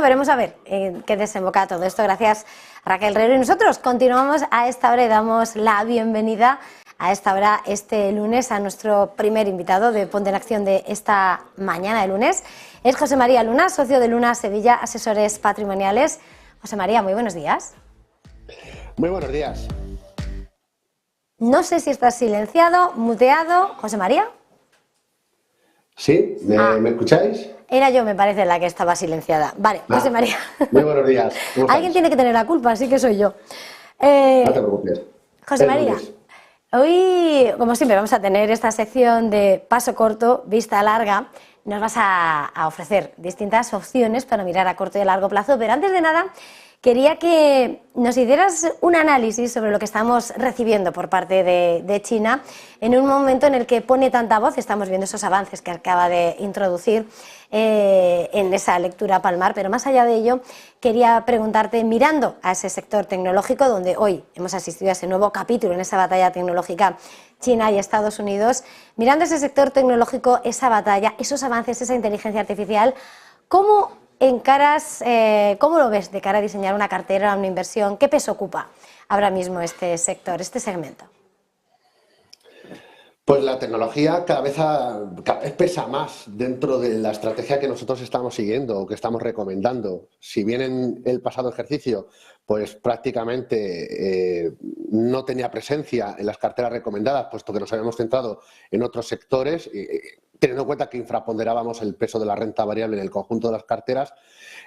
veremos a ver qué desemboca todo esto. Gracias, Raquel Herrero. Y nosotros continuamos a esta hora y damos la bienvenida a esta hora, este lunes, a nuestro primer invitado de Ponte en Acción de esta mañana de lunes. Es José María Luna, socio de Luna Sevilla Asesores Patrimoniales. José María, muy buenos días. Muy buenos días. No sé si estás silenciado, muteado. José María. ¿Sí? ¿Me escucháis? Era yo, me parece, la que estaba silenciada. Vale, José María. Muy buenos días. Alguien tiene que tener la culpa, así que soy yo. No te preocupes. José María, hoy, como siempre, vamos a tener esta sección de paso corto, vista larga. Nos vas a ofrecer distintas opciones para mirar a corto y a largo plazo, pero antes de nada quería que nos hicieras un análisis sobre lo que estamos recibiendo por parte de China en un momento en el que pone tanta voz. Estamos viendo esos avances que acaba de introducir en esa lectura palmar, pero más allá de ello quería preguntarte, mirando a ese sector tecnológico donde hoy hemos asistido a ese nuevo capítulo en esa batalla tecnológica China y Estados Unidos, mirando ese sector tecnológico, esa batalla, esos avances, esa inteligencia artificial, ¿cómo encaras, cómo lo ves de cara a diseñar una cartera, una inversión? ¿Qué peso ocupa ahora mismo este sector, este segmento? Pues la tecnología cada vez pesa más dentro de la estrategia que nosotros estamos siguiendo o que estamos recomendando. Si bien en el pasado ejercicio pues prácticamente no tenía presencia en las carteras recomendadas, puesto que nos habíamos centrado en otros sectores, teniendo en cuenta que infraponderábamos el peso de la renta variable en el conjunto de las carteras,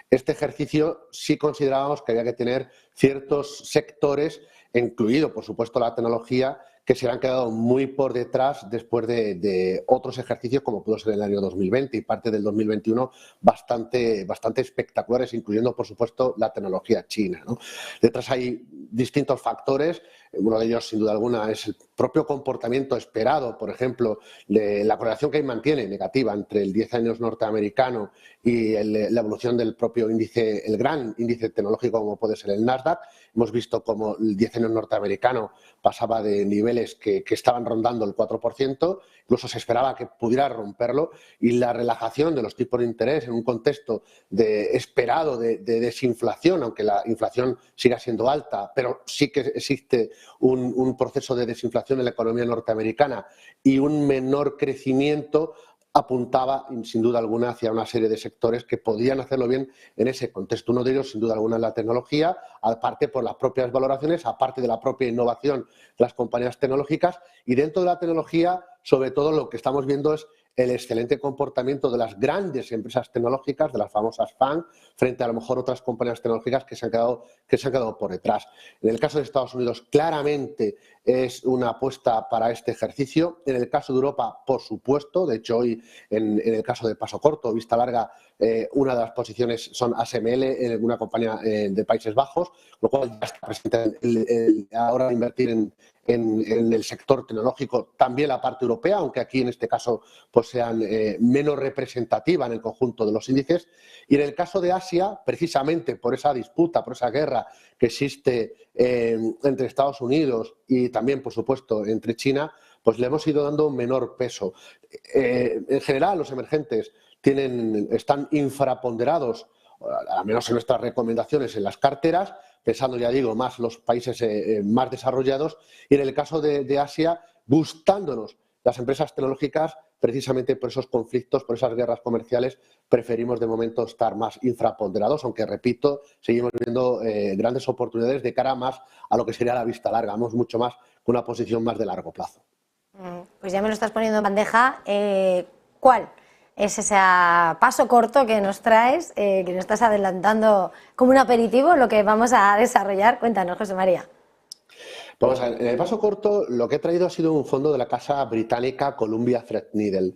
este ejercicio sí considerábamos que había que tener ciertos sectores, incluido por supuesto la tecnología, que se han quedado muy por detrás después de otros ejercicios como pudo ser el año 2020 y parte del 2021 bastante espectaculares, incluyendo por supuesto la tecnología china, ¿no? Detrás hay distintos factores. Uno de ellos, sin duda alguna, es el propio comportamiento esperado, por ejemplo, de la correlación que ahí mantiene negativa entre el 10 años norteamericano y la evolución del propio índice, el gran índice tecnológico como puede ser el Nasdaq. Hemos visto cómo el 10 años norteamericano pasaba de niveles que estaban rondando el 4%, incluso se esperaba que pudiera romperlo, y la relajación de los tipos de interés en un contexto esperado de desinflación, aunque la inflación siga siendo alta, pero sí que existe un proceso de desinflación en la economía norteamericana y un menor crecimiento, apuntaba sin duda alguna hacia una serie de sectores que podían hacerlo bien en ese contexto. Uno de ellos, sin duda alguna, es la tecnología, aparte por las propias valoraciones, aparte de la propia innovación de las compañías tecnológicas, y dentro de la tecnología, sobre todo, lo que estamos viendo es el excelente comportamiento de las grandes empresas tecnológicas, de las famosas FAANG, frente a lo mejor otras compañías tecnológicas que se han quedado por detrás. En el caso de Estados Unidos, claramente es una apuesta para este ejercicio. En el caso de Europa, por supuesto. De hecho, hoy, en el caso de paso corto, vista larga, una de las posiciones son ASML, en una compañía de Países Bajos, lo cual ya está presente ahora de invertir en el sector tecnológico, también la parte europea, aunque aquí en este caso pues sean menos representativa en el conjunto de los índices. Y en el caso de Asia, precisamente por esa disputa, por esa guerra que existe entre Estados Unidos y también, por supuesto, entre China, pues le hemos ido dando un menor peso. En general, los emergentes están infraponderados, al menos en nuestras recomendaciones en las carteras, pensando, ya digo, más los países más desarrollados, y en el caso de Asia, gustándonos las empresas tecnológicas, precisamente por esos conflictos, por esas guerras comerciales, preferimos de momento estar más infraponderados, aunque, repito, seguimos viendo grandes oportunidades de cara más a lo que sería la vista larga. Vamos mucho más con una posición más de largo plazo. Pues ya me lo estás poniendo en bandeja. ¿Cuál es ese paso corto que nos traes, que nos estás adelantando como un aperitivo, lo que vamos a desarrollar? Cuéntanos, José María. Vamos a ver, en el paso corto lo que he traído ha sido un fondo de la casa británica Columbia Threadneedle.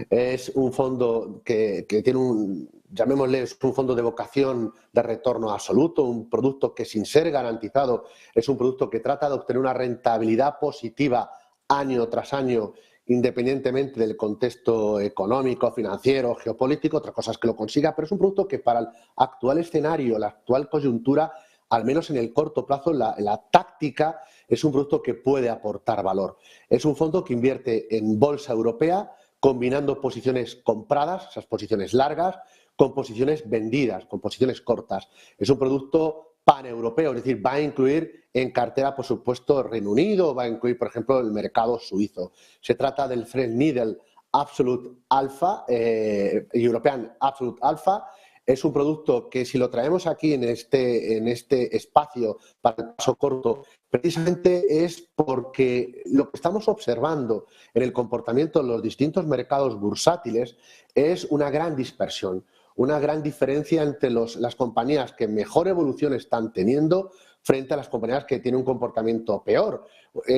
Es un fondo que tiene llamémosle, es un fondo de vocación de retorno absoluto, un producto que, sin ser garantizado, es un producto que trata de obtener una rentabilidad positiva año tras año, independientemente del contexto económico, financiero, geopolítico. Otra cosa es que lo consiga, pero es un producto que para el actual escenario, la actual coyuntura, al menos en el corto plazo, en la táctica, es un producto que puede aportar valor. Es un fondo que invierte en bolsa europea, combinando posiciones compradas, esas posiciones largas, con posiciones vendidas, con posiciones cortas. Es un producto paneuropeo, es decir, va a incluir en cartera, por supuesto, Reino Unido, va a incluir, por ejemplo, el mercado suizo. Se trata del Threadneedle Absolute Alpha, European Absolute Alpha. Es un producto que si lo traemos aquí en este espacio para el paso corto, precisamente es porque lo que estamos observando en el comportamiento de los distintos mercados bursátiles es una gran dispersión, una gran diferencia entre las compañías que mejor evolución están teniendo frente a las compañías que tienen un comportamiento peor.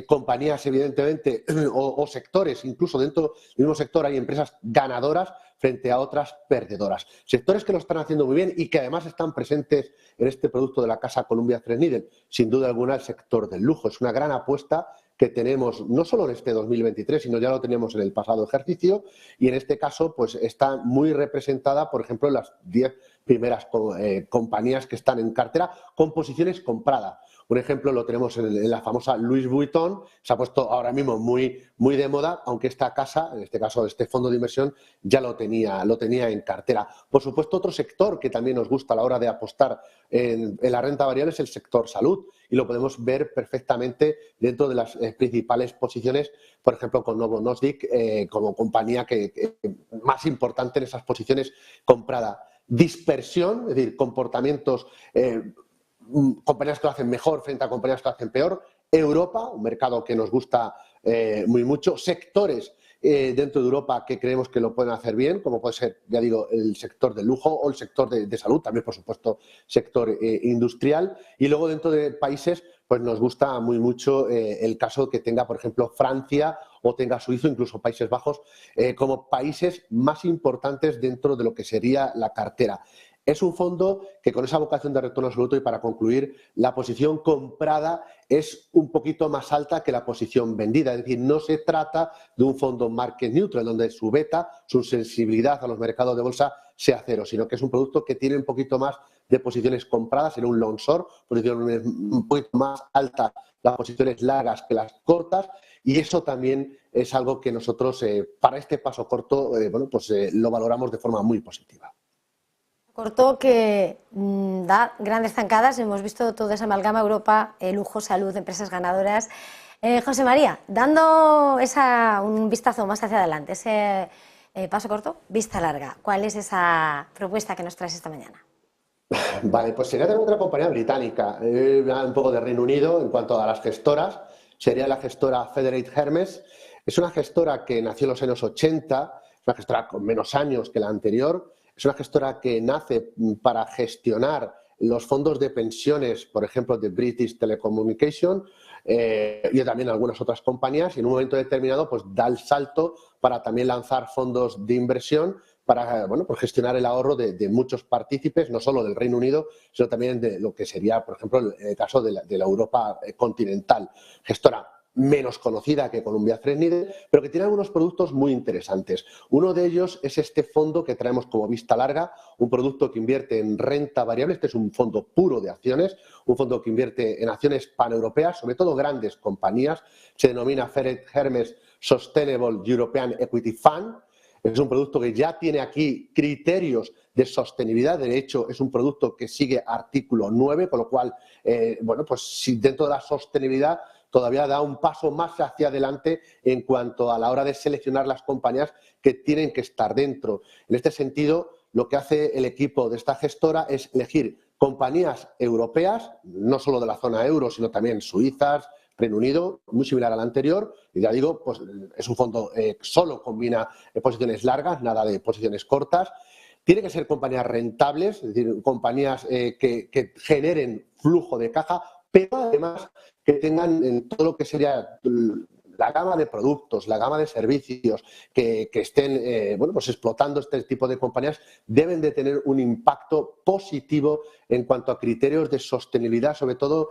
Compañías, evidentemente, o sectores, incluso dentro del mismo sector hay empresas ganadoras frente a otras perdedoras. Sectores que lo están haciendo muy bien y que además están presentes en este producto de la casa Columbia Threadneedle. Sin duda alguna, el sector del lujo. Es una gran apuesta que tenemos no solo en este 2023, sino ya lo teníamos en el pasado ejercicio y en este caso pues está muy representada, por ejemplo, en las 10 primeras compañías que están en cartera con posiciones compradas. Un ejemplo lo tenemos en la famosa Louis Vuitton, se ha puesto ahora mismo muy de moda, aunque esta casa, en este caso este fondo de inversión, ya lo tenía en cartera. Por supuesto, otro sector que también nos gusta a la hora de apostar en la renta variable es el sector salud y lo podemos ver perfectamente dentro de las principales posiciones, por ejemplo, con Novo Nordisk como compañía más importante en esas posiciones comprada. Dispersión, es decir, comportamientos, compañías que lo hacen mejor frente a compañías que lo hacen peor. Europa, un mercado que nos gusta muy mucho. Sectores dentro de Europa que creemos que lo pueden hacer bien, como puede ser, ya digo, el sector del lujo o el sector de salud, también, por supuesto, sector industrial. Y luego dentro de países, pues nos gusta muy mucho el caso que tenga, por ejemplo, Francia o tenga Suiza, incluso Países Bajos, como países más importantes dentro de lo que sería la cartera. Es un fondo que con esa vocación de retorno absoluto, y para concluir, la posición comprada es un poquito más alta que la posición vendida. Es decir, no se trata de un fondo market neutral, donde su beta, su sensibilidad a los mercados de bolsa sea cero, sino que es un producto que tiene un poquito más de posiciones compradas, en un long short, posiciones un poquito más altas las posiciones largas que las cortas, y eso también es algo que nosotros para este paso corto lo valoramos de forma muy positiva. Corto que da grandes zancadas, hemos visto toda esa amalgama Europa, lujo, salud, empresas ganadoras. José María, dando un vistazo más hacia adelante, ese paso corto, vista larga, ¿cuál es esa propuesta que nos traes esta mañana? Vale, pues sería también otra compañía británica, un poco de Reino Unido en cuanto a las gestoras, sería la gestora Federated Hermes. Es una gestora que nació en los años 80, es una gestora con menos años que la anterior. Es una gestora que nace para gestionar los fondos de pensiones, por ejemplo, de British Telecommunication y también algunas otras compañías, y en un momento determinado pues da el salto para también lanzar fondos de inversión para por gestionar el ahorro de muchos partícipes, no solo del Reino Unido, sino también de lo que sería, por ejemplo, el caso de la Europa continental. Gestora menos conocida que Columbia Threadneedle, pero que tiene algunos productos muy interesantes. Uno de ellos es este fondo que traemos como vista larga, un producto que invierte en renta variable. Este es un fondo puro de acciones, un fondo que invierte en acciones paneuropeas, sobre todo grandes compañías. Se denomina Federated Hermes Sustainable European Equity Fund. Es un producto que ya tiene aquí criterios de sostenibilidad. De hecho, es un producto que sigue artículo 9, con lo cual, si dentro de la sostenibilidad todavía da un paso más hacia adelante en cuanto a la hora de seleccionar las compañías que tienen que estar dentro. En este sentido, lo que hace el equipo de esta gestora es elegir compañías europeas, no solo de la zona euro, sino también suizas, Reino Unido, muy similar al anterior, y ya digo, pues es un fondo que solo combina posiciones largas, nada de posiciones cortas. Tiene que ser compañías rentables, es decir, compañías que generen flujo de caja, pero además que tengan en todo lo que sería la gama de productos, la gama de servicios que estén explotando este tipo de compañías, deben de tener un impacto positivo en cuanto a criterios de sostenibilidad, sobre todo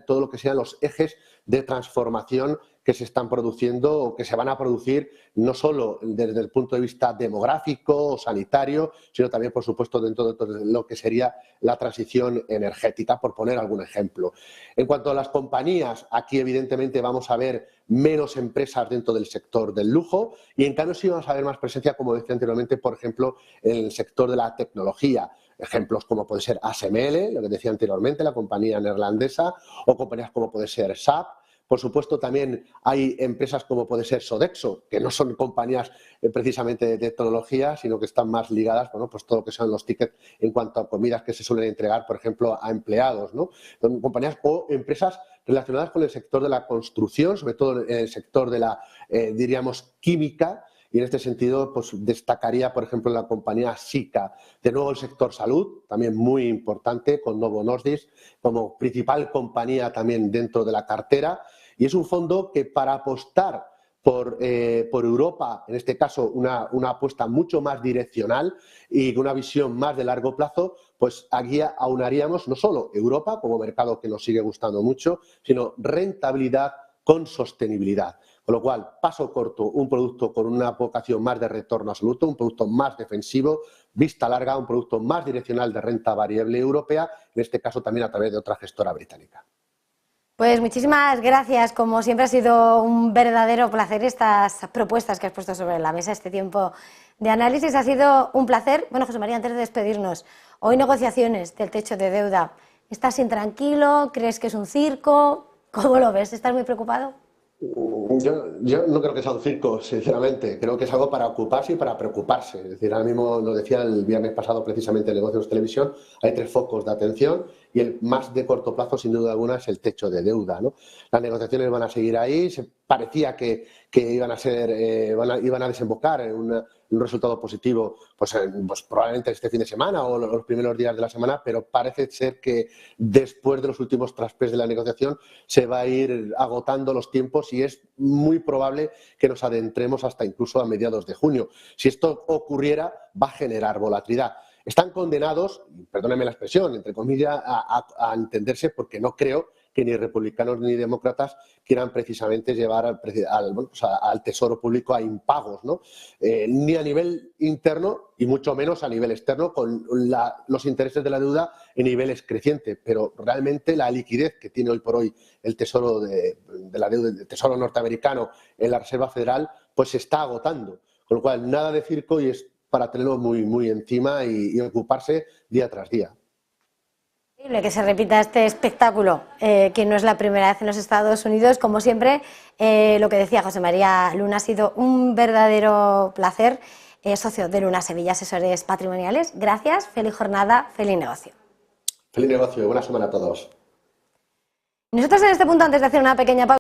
todo lo que sean los ejes de transformación que se están produciendo o que se van a producir no solo desde el punto de vista demográfico o sanitario, sino también, por supuesto, dentro de lo que sería la transición energética, por poner algún ejemplo. En cuanto a las compañías, aquí evidentemente vamos a ver menos empresas dentro del sector del lujo y en cambio sí vamos a ver más presencia, como decía anteriormente, por ejemplo, en el sector de la tecnología. Ejemplos como puede ser ASML, lo que decía anteriormente, la compañía neerlandesa, o compañías como puede ser SAP. Por supuesto, también hay empresas como puede ser Sodexo, que no son compañías precisamente de tecnología, sino que están más ligadas, bueno, pues todo lo que son los tickets en cuanto a comidas que se suelen entregar, por ejemplo, a empleados, ¿no? Son compañías o empresas relacionadas con el sector de la construcción, sobre todo en el sector de la, diríamos, química. Y en este sentido, pues destacaría, por ejemplo, la compañía Sika. De nuevo, el sector salud, también muy importante, con Novo Nordisk como principal compañía también dentro de la cartera. Y es un fondo que para apostar por Europa, en este caso una apuesta mucho más direccional y una visión más de largo plazo, pues aquí aunaríamos no solo Europa como mercado que nos sigue gustando mucho, sino rentabilidad con sostenibilidad. Con lo cual, paso corto, un producto con una vocación más de retorno absoluto, un producto más defensivo, vista larga, un producto más direccional de renta variable europea, en este caso también a través de otra gestora británica. Pues muchísimas gracias, como siempre ha sido un verdadero placer estas propuestas que has puesto sobre la mesa, este tiempo de análisis, ha sido un placer. Bueno, José María, antes de despedirnos, hoy negociaciones del techo de deuda, ¿estás intranquilo? ¿Crees que es un circo? ¿Cómo lo ves? ¿Estás muy preocupado? Yo no creo que sea un circo, sinceramente. Creo que es algo para ocuparse y para preocuparse. Es decir, ahora mismo, lo decía el viernes pasado precisamente en Negocios Televisión, hay 3 focos de atención y el más de corto plazo, sin duda alguna, es el techo de deuda, ¿no? Las negociaciones van a seguir ahí. Parecía que iban a ser, iban a desembocar en un resultado positivo, pues probablemente este fin de semana o los primeros días de la semana, pero parece ser que después de los últimos traspés de la negociación se va a ir agotando los tiempos y es muy probable que nos adentremos hasta incluso a mediados de junio. Si esto ocurriera, va a generar volatilidad. Están condenados, perdónenme la expresión, entre comillas, a entenderse, porque no creo que ni republicanos ni demócratas quieran precisamente llevar al tesoro público a impagos, ¿no? Ni a nivel interno y mucho menos a nivel externo, con los intereses de la deuda en niveles crecientes. Pero realmente la liquidez que tiene hoy por hoy el tesoro de la deuda, el tesoro norteamericano en la Reserva Federal, pues se está agotando. Con lo cual, nada de circo y es para tenerlo muy, muy encima y ocuparse día tras día. Increíble que se repita este espectáculo, que no es la primera vez en los Estados Unidos. Como siempre, lo que decía José María Luna, ha sido un verdadero placer. Socio de Luna Sevilla, asesores patrimoniales. Gracias, feliz jornada, feliz negocio. Feliz negocio y buena semana a todos. Nosotros en este punto, antes de hacer una pequeña pausa,